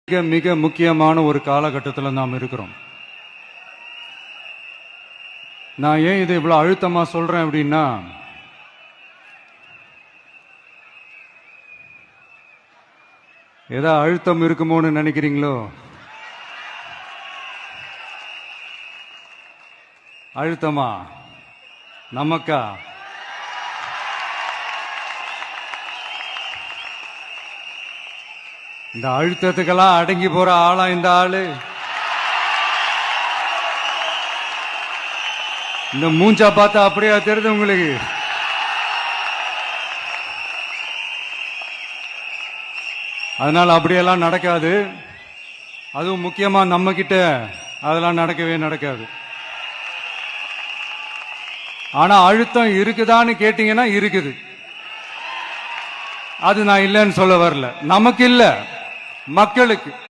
மிக மிக முக்கியமான ஒரு காலகட்டத்தில் நாம் இருக்கிறோம். நான் ஏன் இதை இவ்வளவு அழுத்தமா சொல்றேன் அப்படின்னா, ஏதோ அழுத்தம் இருக்குமோன்னு நினைக்கிறீங்களோ? அழுத்தமா நமக்கா? இந்த அழுத்தத்துக்கெல்லாம் அடங்கி போற ஆளா இந்த ஆளு? இந்த மூஞ்சா பார்த்தா அப்படியா தெரியுது உங்களுக்கு? அதனால அப்படியெல்லாம் நடக்காது. அதுவும் முக்கியமா நம்ம கிட்ட அதெல்லாம் நடக்கவே நடக்காது. ஆனா அழுத்தம் இருக்குதான்னு கேட்டீங்கன்னா இருக்குது. அது நான் இல்லைன்னு சொல்ல வரல. நமக்கு இல்ல, மக்களுக்கு.